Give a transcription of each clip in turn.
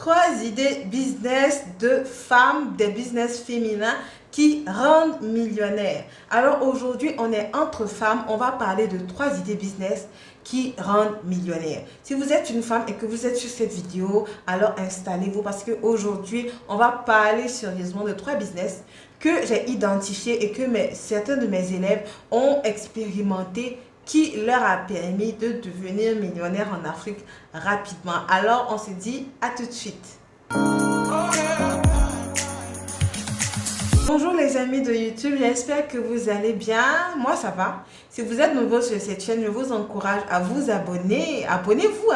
3 idées business de femmes, des business féminins qui rendent millionnaires. Alors aujourd'hui, on est entre femmes, on va parler de 3 idées business qui rendent millionnaires. Si vous êtes une femme et que vous êtes sur cette vidéo, alors installez-vous parce qu'aujourd'hui, on va parler sérieusement de 3 business que j'ai identifiés et que certains de mes élèves ont expérimenté qui leur a permis de devenir millionnaire en Afrique rapidement. Alors, on se dit à tout de suite. Bonjour les amis de YouTube, j'espère que vous allez bien. Moi, ça va. Si vous êtes nouveau sur cette chaîne, je vous encourage à vous abonner. Abonnez-vous.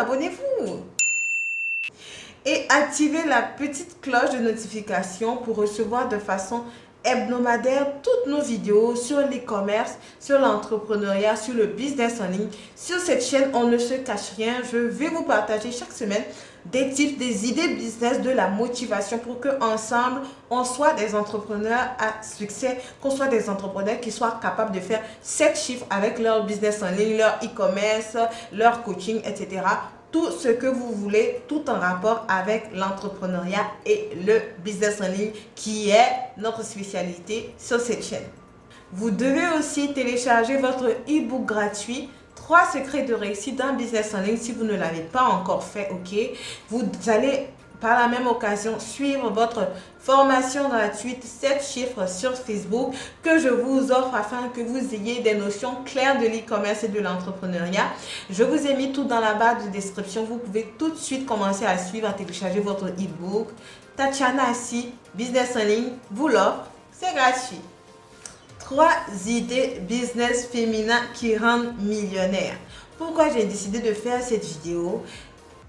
Et activez la petite cloche de notification pour recevoir de façon hebdomadaire toutes nos vidéos sur l'e-commerce, sur l'entrepreneuriat, sur le business en ligne. Sur cette chaîne, on ne se cache rien. Je vais vous partager chaque semaine des tips, des idées business, de la motivation pour que ensemble on soit des entrepreneurs à succès, qu'on soit des entrepreneurs qui soient capables de faire 7 chiffres avec leur business en ligne, leur e-commerce, leur coaching, etc. Tout ce que vous voulez, tout en rapport avec l'entrepreneuriat et le business en ligne qui est notre spécialité sur cette chaîne. Vous devez aussi télécharger votre e-book gratuit 3 secrets de réussite d'un business en ligne si vous ne l'avez pas encore fait, ok? Vous allez par la même occasion suivre votre formation gratuite 7 chiffres sur Facebook que je vous offre afin que vous ayez des notions claires de l'e-commerce et de l'entrepreneuriat. Je vous ai mis tout dans la barre de description. Vous pouvez tout de suite commencer à suivre, à télécharger votre e-book. Tatiana Assi, business en ligne, vous l'offre. C'est gratuit. 3 idées business féminins qui rendent millionnaire. Pourquoi j'ai décidé de faire cette vidéo?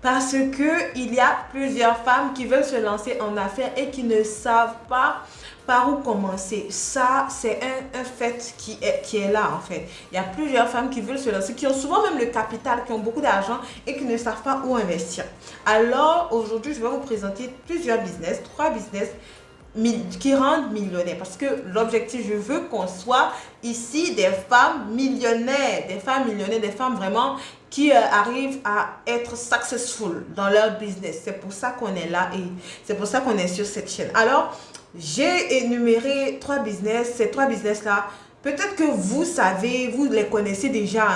Parce que il y a plusieurs femmes qui veulent se lancer en affaires et qui ne savent pas par où commencer. Ça, c'est un fait qui est là en fait. Il y a plusieurs femmes qui veulent se lancer, qui ont souvent même le capital, qui ont beaucoup d'argent et qui ne savent pas où investir. Alors aujourd'hui, je vais vous présenter plusieurs business, 3 business qui rendent millionnaires, parce que l'objectif, je veux qu'on soit ici des femmes millionnaires, des femmes vraiment qui arrivent à être successful dans leur business. C'est pour ça qu'on est là et c'est pour ça qu'on est sur cette chaîne. Alors, j'ai énuméré 3 business, ces 3 business là. Peut-être que vous savez, vous les connaissez déjà,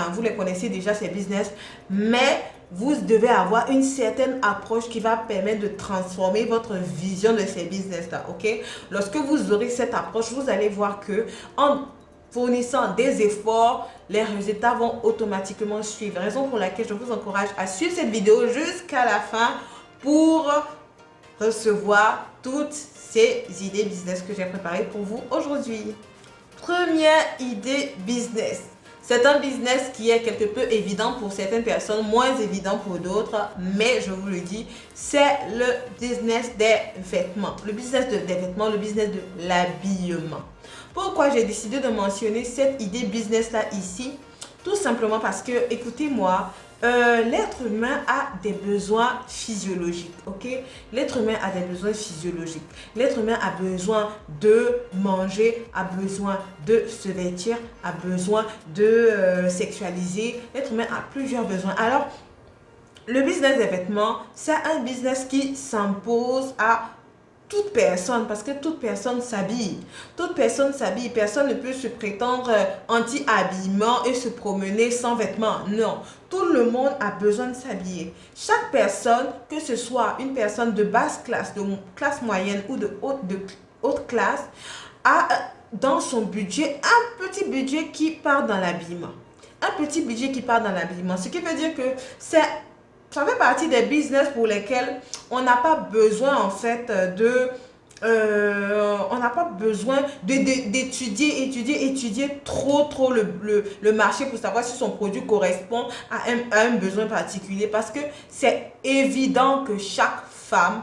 ces business, mais vous devez avoir une certaine approche qui va permettre de transformer votre vision de ces business-là, ok? Lorsque vous aurez cette approche, vous allez voir que en fournissant des efforts, les résultats vont automatiquement suivre. Raison pour laquelle je vous encourage à suivre cette vidéo jusqu'à la fin pour recevoir toutes ces idées business que j'ai préparées pour vous aujourd'hui. Première idée business. C'est un business qui est quelque peu évident pour certaines personnes, moins évident pour d'autres, mais je vous le dis, c'est le business des vêtements. Le business des vêtements, le business de l'habillement. Pourquoi j'ai décidé de mentionner cette idée business-là ici? Tout simplement parce que, écoutez-moi, l'être humain a des besoins physiologiques, ok? L'être humain a des besoins physiologiques. L'être humain a besoin de manger, a besoin de se vêtir, a besoin de sexualiser. L'être humain a plusieurs besoins. Alors, le business des vêtements, c'est un business qui s'impose à toute personne, parce que toute personne s'habille. Toute personne s'habille. Personne ne peut se prétendre anti-habillement et se promener sans vêtements. Non. Tout le monde a besoin de s'habiller. Chaque personne, que ce soit une personne de basse classe, de classe moyenne ou de haute classe, a dans son budget un petit budget qui part dans l'habillement. Un petit budget qui part dans l'habillement. Ce qui veut dire que ça fait partie des business pour lesquels on n'a pas besoin en fait on n'a pas besoin d'étudier trop le marché pour savoir si son produit correspond à un besoin particulier, parce que c'est évident que chaque femme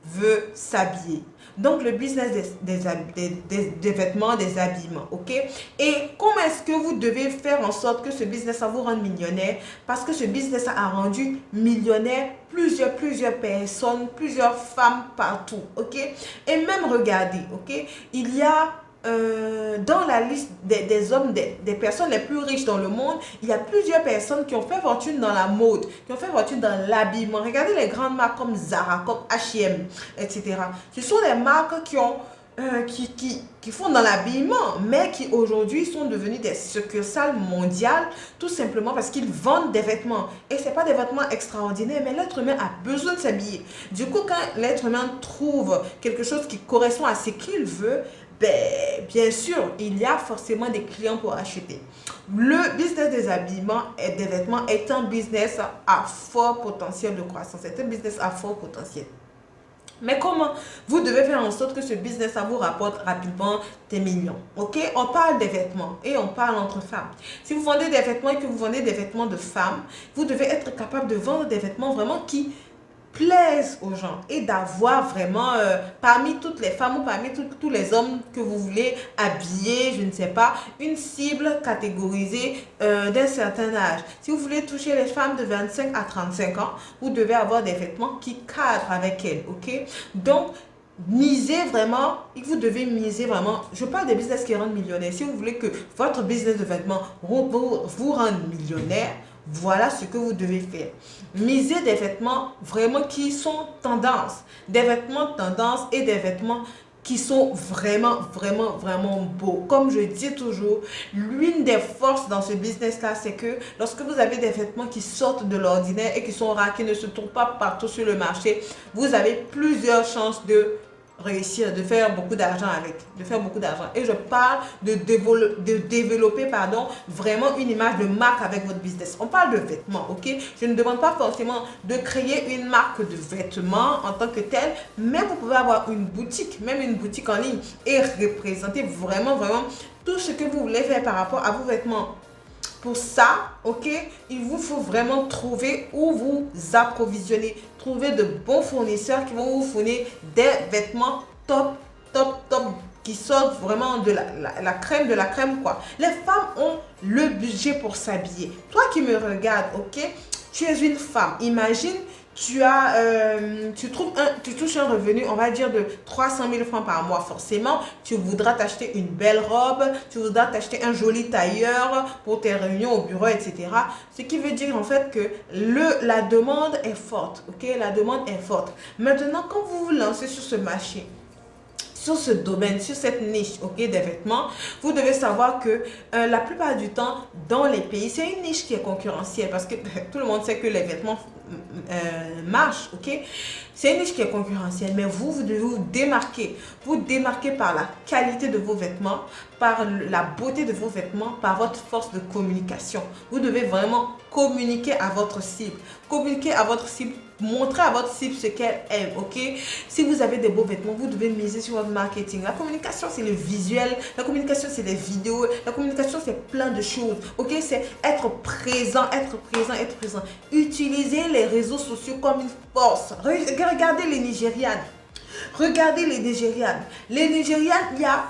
veut s'habiller. Donc, le business des vêtements, des habillements, ok? Et comment est-ce que vous devez faire en sorte que ce business vous rende millionnaire? Parce que ce business a rendu millionnaire plusieurs personnes, plusieurs femmes partout, ok? Et même regardez, ok? Il y a dans la liste des hommes, des personnes les plus riches dans le monde, il y a plusieurs personnes qui ont fait fortune dans la mode, qui ont fait fortune dans l'habillement. Regardez les grandes marques comme Zara, comme H&M, etc. Ce sont des marques qui font dans l'habillement, mais qui aujourd'hui sont devenus des succursales mondiales, tout simplement parce qu'ils vendent des vêtements. Et ce n'est pas des vêtements extraordinaires, mais l'être humain a besoin de s'habiller. Du coup, quand l'être humain trouve quelque chose qui correspond à ce qu'il veut, ben, bien sûr, il y a forcément des clients pour acheter. Le business des habillements et des vêtements est un business à fort potentiel de croissance. C'est un business à fort potentiel. Mais comment? Vous devez faire en sorte que ce business ça vous rapporte rapidement des millions. Ok? On parle des vêtements et on parle entre femmes. Si vous vendez des vêtements et que vous vendez des vêtements de femmes, vous devez être capable de vendre des vêtements vraiment qui plaisent aux gens et d'avoir vraiment parmi toutes les femmes ou parmi tous les hommes que vous voulez habiller, je ne sais pas, une cible catégorisée d'un certain âge. Si vous voulez toucher les femmes de 25 à 35 ans, vous devez avoir des vêtements qui cadrent avec elles, ok? Donc, misez vraiment, vous devez miser vraiment, je parle des business qui rendent millionnaires. Si vous voulez que votre business de vêtements vous rende millionnaire, voilà ce que vous devez faire. Misez des vêtements vraiment qui sont tendance. Des vêtements tendance et des vêtements qui sont vraiment beaux. Comme je dis toujours, l'une des forces dans ce business-là, c'est que lorsque vous avez des vêtements qui sortent de l'ordinaire et qui sont rares, qui ne se trouvent pas partout sur le marché, vous avez plusieurs chances de réussir, de faire beaucoup d'argent avec, de faire beaucoup d'argent. Et je parle de développer, pardon, vraiment une image de marque avec votre business. On parle de vêtements, ok? Je ne demande pas forcément de créer une marque de vêtements en tant que telle, mais vous pouvez avoir une boutique, même une boutique en ligne et représenter vraiment tout ce que vous voulez faire par rapport à vos vêtements. Pour ça, ok, il vous faut vraiment trouver où vous approvisionner. Trouver de bons fournisseurs qui vont vous fournir des vêtements top, qui sortent vraiment de la crème de la crème, quoi. Les femmes ont le budget pour s'habiller. Toi qui me regardes, ok, tu es une femme. Imagine, tu touches un revenu, on va dire de 300 000 francs par mois. Forcément, tu voudras t'acheter une belle robe, tu voudras t'acheter un joli tailleur pour tes réunions au bureau, etc. Ce qui veut dire en fait que la demande est forte, ok? La demande est forte. Maintenant, quand vous vous lancez sur ce marché, sur ce domaine, sur cette niche, ok, des vêtements, vous devez savoir que la plupart du temps, dans les pays, c'est une niche qui est concurrentielle parce que tout le monde sait que les vêtements marchent, ok. C'est une niche qui est concurrentielle, mais vous devez vous démarquer. Vous démarquer par la qualité de vos vêtements, par la beauté de vos vêtements, par votre force de communication. Vous devez vraiment communiquer à votre cible. Communiquer à votre cible, montrer à votre cible ce qu'elle aime, ok? Si vous avez des beaux vêtements, vous devez miser sur votre marketing. La communication, c'est le visuel. La communication, c'est les vidéos. La communication, c'est plein de choses, ok? C'est être présent. Utilisez les réseaux sociaux comme une force. Regardez les Nigérianes. Regardez les Nigérianes. Les Nigérianes, il y a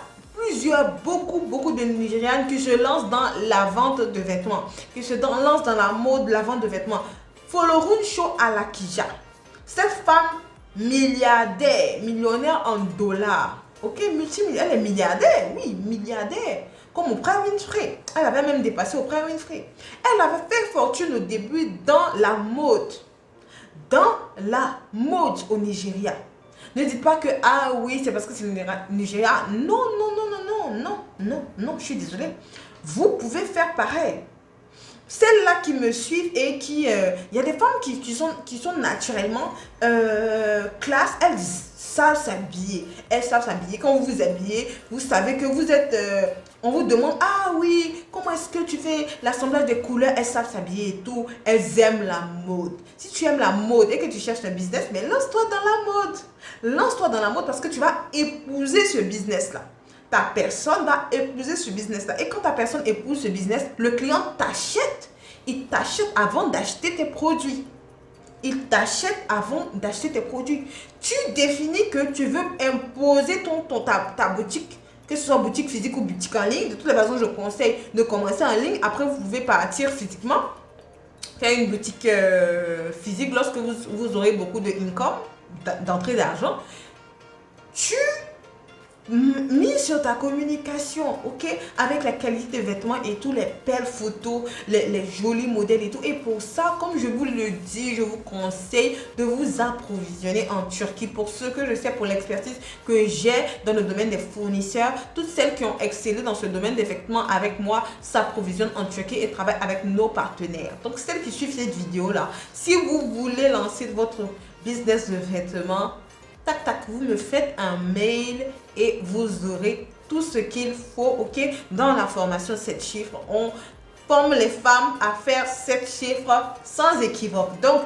beaucoup de Nigérianes qui se lancent dans la vente de vêtements, qui se lancent dans la mode, la vente de vêtements. Folorun Show Alakija. Cette femme milliardaire, millionnaire en dollars, ok, multimilliardaire, elle est milliardaire, oui, milliardaire, comme Oprah Winfrey. Elle avait même dépassé Oprah Winfrey. Elle avait fait fortune au début dans la mode. Dans la mode au Nigeria. Ne dites pas que, ah oui, c'est parce que c'est le Nigeria. Non, je suis désolée. Vous pouvez faire pareil. Celles-là qui me suivent et qui... Il y a des femmes qui sont naturellement classe, elles savent s'habiller. Elles savent s'habiller. Quand vous vous habillez, vous savez que vous êtes... on vous demande, ah oui, comment est-ce que tu fais l'assemblage des couleurs? Elles savent s'habiller et tout. Elles aiment la mode. Si tu aimes la mode et que tu cherches un business, mais lance-toi dans la mode. Lance-toi dans la mode parce que tu vas épouser ce business-là. Ta personne va épouser ce business-là. Et quand ta personne épouse ce business, le client t'achète. Il t'achète avant d'acheter tes produits. Il t'achète avant d'acheter tes produits. Tu définis que tu veux imposer ta boutique, que ce soit boutique physique ou boutique en ligne. De toutes les façons, je conseille de commencer en ligne. Après, vous pouvez partir physiquement, faire une boutique physique lorsque vous aurez beaucoup de income, d'entrée d'argent. Tu mis sur ta communication, ok, avec la qualité des vêtements et tout, les belles photos, les jolis modèles et tout. Et pour ça, comme je vous le dis, je vous conseille de vous approvisionner en Turquie. Pour ce que je sais, pour l'expertise que j'ai dans le domaine des fournisseurs, toutes celles qui ont excellé dans ce domaine des vêtements avec moi s'approvisionnent en Turquie et travaillent avec nos partenaires. Donc celles qui suivent cette vidéo là, si vous voulez lancer votre business de vêtements, tac tac, vous me faites un mail et vous aurez tout ce qu'il faut, ok. Dans la formation 7 chiffres, on forme les femmes à faire 7 chiffres sans équivoque. Donc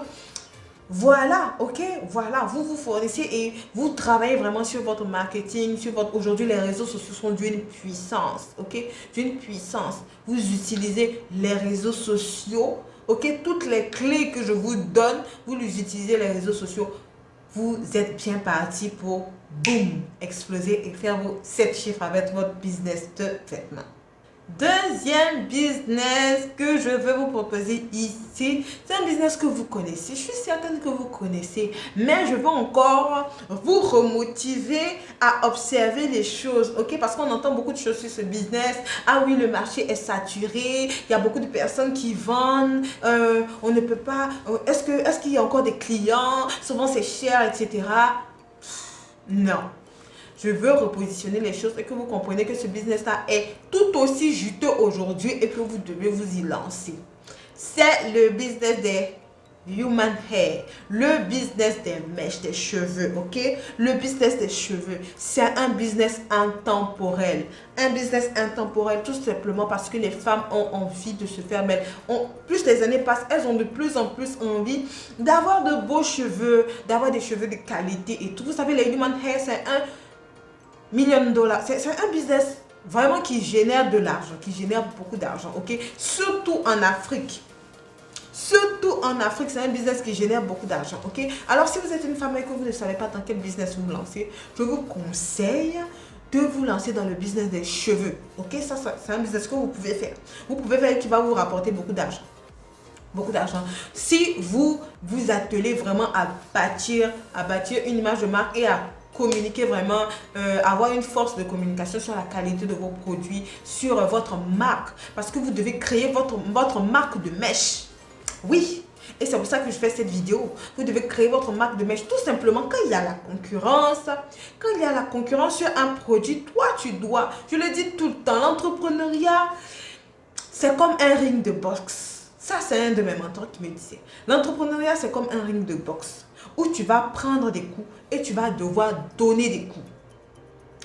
voilà, ok, voilà, vous vous fournissez et vous travaillez vraiment sur votre marketing, sur votre... Aujourd'hui, les réseaux sociaux sont d'une puissance, ok, d'une puissance. Vous utilisez les réseaux sociaux, ok, toutes les clés que je vous donne, vous les utilisez les réseaux sociaux. Vous êtes bien parti pour, boum, exploser et faire vos 7 chiffres avec votre business de vêtements. Deuxième business que je veux vous proposer ici, c'est un business que vous connaissez. Je suis certaine que vous connaissez, mais je veux encore vous remotiver à observer les choses, ok? Parce qu'on entend beaucoup de choses sur ce business. Ah oui, le marché est saturé, il y a beaucoup de personnes qui vendent, on ne peut pas, est-ce qu'il y a encore des clients? Souvent c'est cher, etc. Non. Je veux repositionner les choses et que vous compreniez que ce business-là est tout aussi juteux aujourd'hui et que vous devez vous y lancer. C'est le business des human hair, le business des mèches, des cheveux, ok? Le business des cheveux, c'est un business intemporel. Un business intemporel tout simplement parce que les femmes ont envie de se faire belle. Plus les années passent, elles ont de plus en plus envie d'avoir de beaux cheveux, d'avoir des cheveux de qualité et tout. Vous savez, les human hair, c'est un million de dollars. C'est un business vraiment qui génère de l'argent, qui génère beaucoup d'argent, ok? Surtout en Afrique. Surtout en Afrique, c'est un business qui génère beaucoup d'argent, ok? Alors, si vous êtes une femme et que vous ne savez pas dans quel business vous lancez, je vous conseille de vous lancer dans le business des cheveux, ok? Ça c'est un business que vous pouvez faire. Vous pouvez faire et qui va vous rapporter beaucoup d'argent. Beaucoup d'argent. Si vous vous attelez vraiment à bâtir une image de marque et à communiquer vraiment, avoir une force de communication sur la qualité de vos produits, sur votre marque, parce que vous devez créer votre marque de mèche. Oui, et c'est pour ça que je fais cette vidéo. Vous devez créer votre marque de mèche tout simplement quand il y a la concurrence. Quand il y a la concurrence sur un produit, toi tu dois, je le dis tout le temps, l'entrepreneuriat, c'est comme un ring de boxe. Ça, c'est un de mes mentors qui me disait. L'entrepreneuriat, c'est comme un ring de boxe où tu vas prendre des coups et tu vas devoir donner des coups.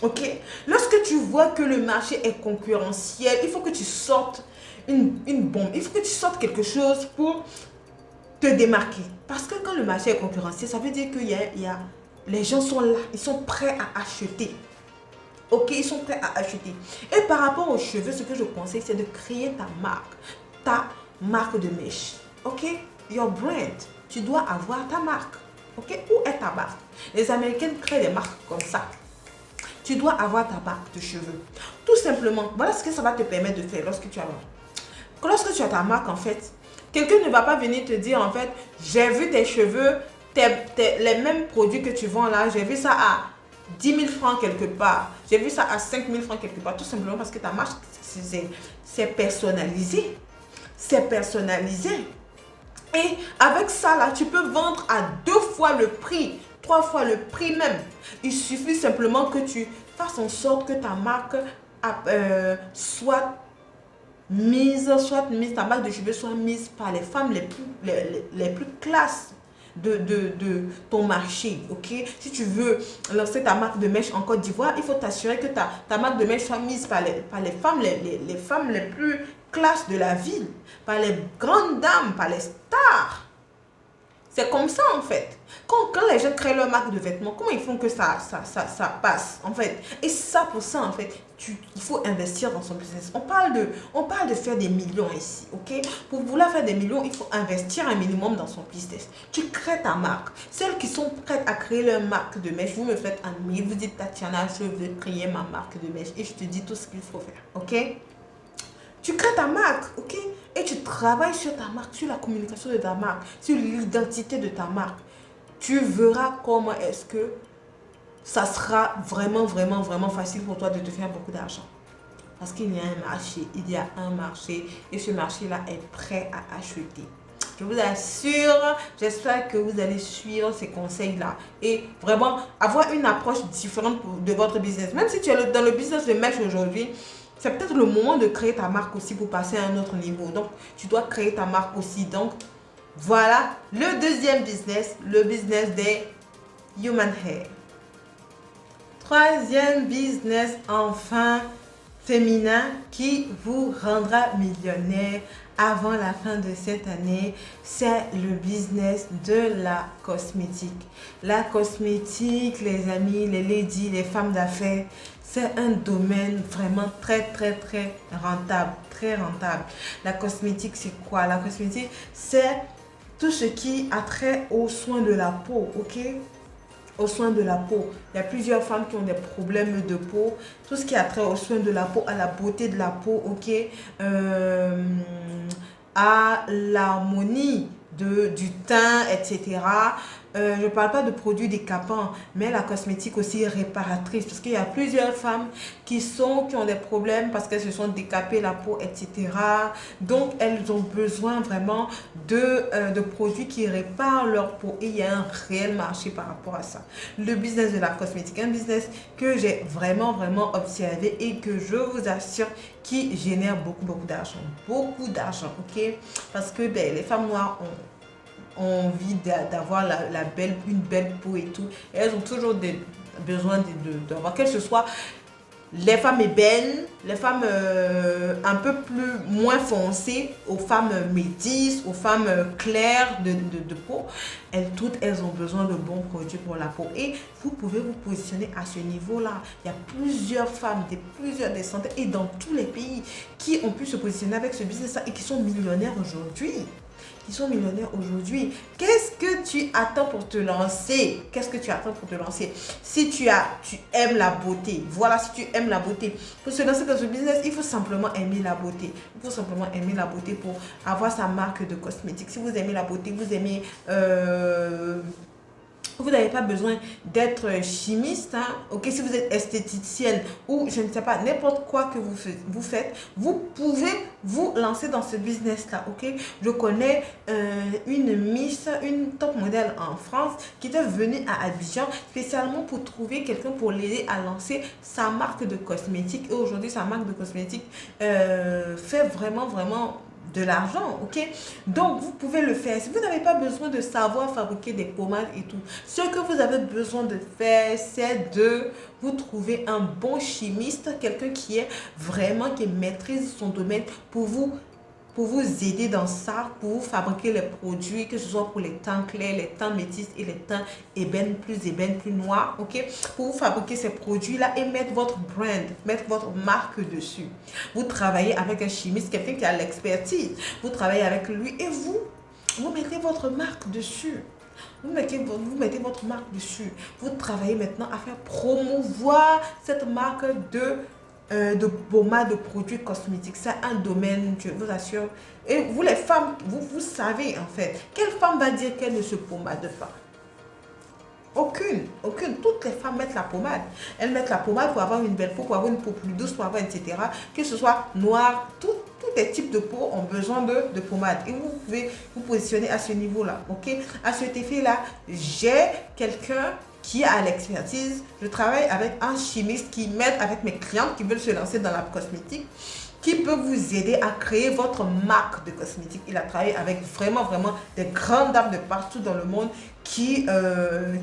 Ok? Lorsque tu vois que le marché est concurrentiel, il faut que tu sortes une bombe. Il faut que tu sortes quelque chose pour te démarquer. Parce que quand le marché est concurrentiel, ça veut dire que les gens sont là, ils sont prêts à acheter. Ok, ils sont prêts à acheter. Et par rapport aux cheveux, ce que je conseille, c'est de créer ta marque. Ta marque de mèche. Ok? Your brand. Tu dois avoir ta marque. Ok? Où est ta marque? Les Américaines créent des marques comme ça. Tu dois avoir ta marque de cheveux. Tout simplement. Voilà ce que ça va te permettre de faire lorsque tu as ta marque, en fait. Quelqu'un ne va pas venir te dire, en fait, j'ai vu tes cheveux, les mêmes produits que tu vends là, j'ai vu ça à 10 000 francs quelque part. J'ai vu ça à 5 000 francs quelque part. Tout simplement parce que ta marque, c'est personnalisé. C'est personnalisé. Et avec ça, là, tu peux vendre à 2 fois le prix, 3 fois le prix même. Il suffit simplement que tu fasses en sorte que ta marque soit mise, ta marque de cheveux soit mise par les femmes les plus classes de ton marché, ok? Si tu veux lancer ta marque de mèche en Côte d'Ivoire, il faut t'assurer que ta marque de mèche soit mise par les femmes, les femmes les plus classes de la ville, par les grandes dames, par les stars. C'est comme ça en fait. Quand les gens créent leur marque de vêtements, comment ils font que ça passe en fait? Et ça pour ça en fait, il faut investir dans son business. On parle de faire des millions ici, ok? Pour vouloir faire des millions, il faut investir un minimum dans son business. Tu crées ta marque. Celles qui sont prêtes à créer leur marque de mèche, vous me faites un mail, vous dites Tatiana, je veux créer ma marque de mèche et je te dis tout ce qu'il faut faire, ok? Tu crées ta marque, ok? Et tu travailles sur ta marque, sur la communication de ta marque, sur l'identité de ta marque. Tu verras comment est-ce que ça sera vraiment, vraiment, vraiment facile pour toi de te faire beaucoup d'argent. Parce qu'il y a un marché, il y a un marché et ce marché-là est prêt à acheter. Je vous assure, j'espère que vous allez suivre ces conseils-là et vraiment avoir une approche différente de votre business. Même si tu es dans le business de mèche aujourd'hui, c'est peut-être le moment de créer ta marque aussi pour passer à un autre niveau. Donc, tu dois créer ta marque aussi. Donc, voilà le deuxième business, le business des human hair. Troisième business, enfin, féminin qui vous rendra millionnaire avant la fin de cette année, c'est le business de la cosmétique. La cosmétique, les amis, les ladies, les femmes d'affaires, c'est un domaine vraiment très, très, très rentable. Très rentable. La cosmétique, c'est quoi? La cosmétique, c'est tout ce qui a trait aux soins de la peau, ok? Aux soins de la peau. Il y a plusieurs femmes qui ont des problèmes de peau. Tout ce qui a trait aux soins de la peau, à la beauté de la peau, ok, à l'harmonie du teint, etc. Je ne parle pas de produits décapants, mais la cosmétique aussi est réparatrice. Parce qu'il y a plusieurs femmes qui ont des problèmes parce qu'elles se sont décapées la peau, etc. Donc, elles ont besoin vraiment de produits qui réparent leur peau. Et il y a un réel marché par rapport à ça. Le business de la cosmétique, un business que j'ai vraiment, vraiment observé et que je vous assure qui génère beaucoup, beaucoup d'argent. Beaucoup d'argent, ok? Parce que les femmes noires ont envie d'avoir une belle peau et tout. Et elles ont toujours besoin d'avoir, quel que ce soit les femmes ébènes, les femmes un peu moins foncées, aux femmes métisses, aux femmes claires de peau, elles ont besoin de bons produits pour la peau. Et vous pouvez vous positionner à ce niveau-là. Il y a plusieurs femmes, des centaines, et dans tous les pays, qui ont pu se positionner avec ce business-là et qui sont millionnaires aujourd'hui. Qu'est-ce que tu attends pour te lancer? Si tu aimes la beauté, voilà, si tu aimes la beauté, pour se lancer dans ce business, il faut simplement aimer la beauté. Pour avoir sa marque de cosmétique. Si vous aimez la beauté, vous n'avez pas besoin d'être chimiste, hein, ok? Si vous êtes esthéticienne ou je ne sais pas, n'importe quoi que vous faites, vous pouvez vous lancer dans ce business-là, ok? Je connais une top modèle en France qui était venue à Abidjan spécialement pour trouver quelqu'un pour l'aider à lancer sa marque de cosmétique. Et aujourd'hui, sa marque de cosmétique fait vraiment, vraiment de l'argent, ok? Donc, vous pouvez le faire. Si vous n'avez pas besoin de savoir fabriquer des pommades et tout, ce que vous avez besoin de faire, c'est de vous trouver un bon chimiste, quelqu'un qui maîtrise son domaine pour vous aider dans ça, pour vous fabriquer les produits, que ce soit pour les teints clairs, les teints métis et les teints ébènes, plus noirs, ok? Pour vous fabriquer ces produits-là et mettre votre brand, mettre votre marque dessus. Vous travaillez avec un chimiste, quelqu'un qui a l'expertise. Vous travaillez avec lui et vous mettez votre marque dessus. Vous mettez votre marque dessus. Vous travaillez maintenant à faire promouvoir cette marque de pommade, de produits cosmétiques. C'est un domaine, je vous assure. Et vous les femmes, vous savez en fait, quelle femme va dire qu'elle ne se pommade pas? Aucune. Toutes les femmes mettent la pommade. Elles mettent la pommade pour avoir une belle peau, pour avoir une peau plus douce, pour avoir, etc. Que ce soit noir, tous les types de peau ont besoin de pommade. Et vous pouvez vous positionner à ce niveau-là, ok? À cet effet-là, j'ai quelqu'un qui a l'expertise. Je travaille avec un chimiste qui m'aide avec mes clientes qui veulent se lancer dans la cosmétique, qui peut vous aider à créer votre marque de cosmétique. Il a travaillé avec vraiment, vraiment des grandes dames de partout dans le monde qui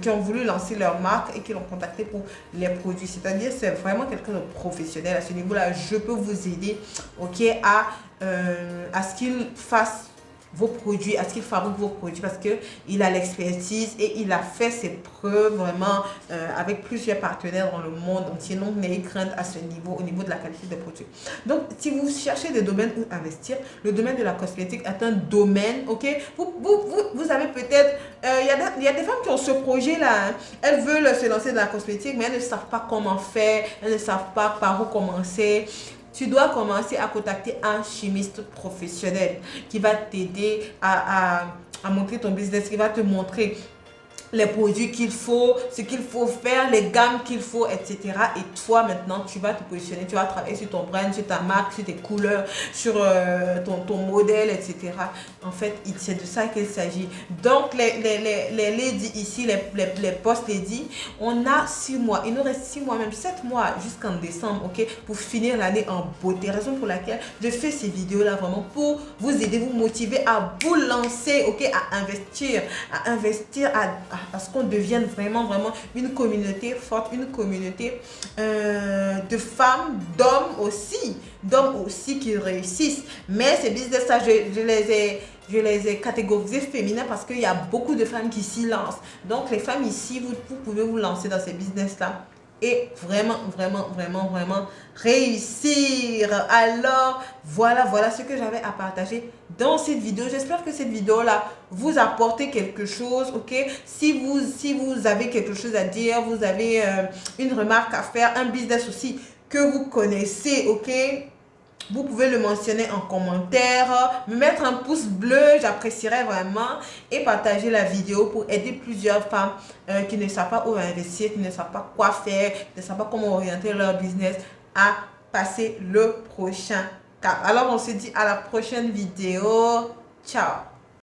ont voulu lancer leur marque et qui l'ont contacté pour les produits. C'est-à-dire, c'est vraiment quelqu'un de professionnel. À ce niveau-là, je peux vous aider, ok, à ce qu'il fasse vos produits, à ce qu'il fabrique vos produits parce qu'il a l'expertise et il a fait ses preuves vraiment avec plusieurs partenaires dans le monde entier. Donc, n'ayez crainte à ce niveau, au niveau de la qualité des produits. Donc, si vous cherchez des domaines où investir, le domaine de la cosmétique est un domaine, ok? Vous avez peut-être, il y a des femmes qui ont ce projet-là, hein. Elles veulent se lancer dans la cosmétique, mais elles ne savent pas comment faire, elles ne savent pas par où commencer. Tu dois commencer à contacter un chimiste professionnel qui va t'aider à monter ton business, qui va te montrer les produits qu'il faut, ce qu'il faut faire, les gammes qu'il faut, etc. Et toi, maintenant, tu vas te positionner, tu vas travailler sur ton brand, sur ta marque, sur tes couleurs, sur ton modèle, etc. En fait, c'est de ça qu'il s'agit. Donc, les ladies ici, les boss ladies, on a 6 mois. Il nous reste 6 mois, même 7 mois jusqu'en décembre, ok, pour finir l'année en beauté. Raison pour laquelle je fais ces vidéos-là vraiment pour vous aider, vous motiver à vous lancer, ok, à investir, à ce qu'on devienne vraiment une communauté forte, une communauté de femmes, d'hommes aussi qui réussissent. Mais ces business là, je les ai catégorisés féminins parce qu'il y a beaucoup de femmes qui s'y lancent. Donc les femmes ici, vous pouvez vous lancer dans ces business là et vraiment réussir. Alors voilà ce que j'avais à partager dans cette vidéo. J'espère que cette vidéo là vous apporte quelque chose, ok. Si vous avez quelque chose à dire, vous avez une remarque à faire, un business aussi que vous connaissez, ok, vous pouvez le mentionner en commentaire, me mettre un pouce bleu, j'apprécierais vraiment, et partager la vidéo pour aider plusieurs femmes qui ne savent pas où investir, qui ne savent pas quoi faire, qui ne savent pas comment orienter leur business à passer le prochain cap. Alors on se dit à la prochaine vidéo. Ciao.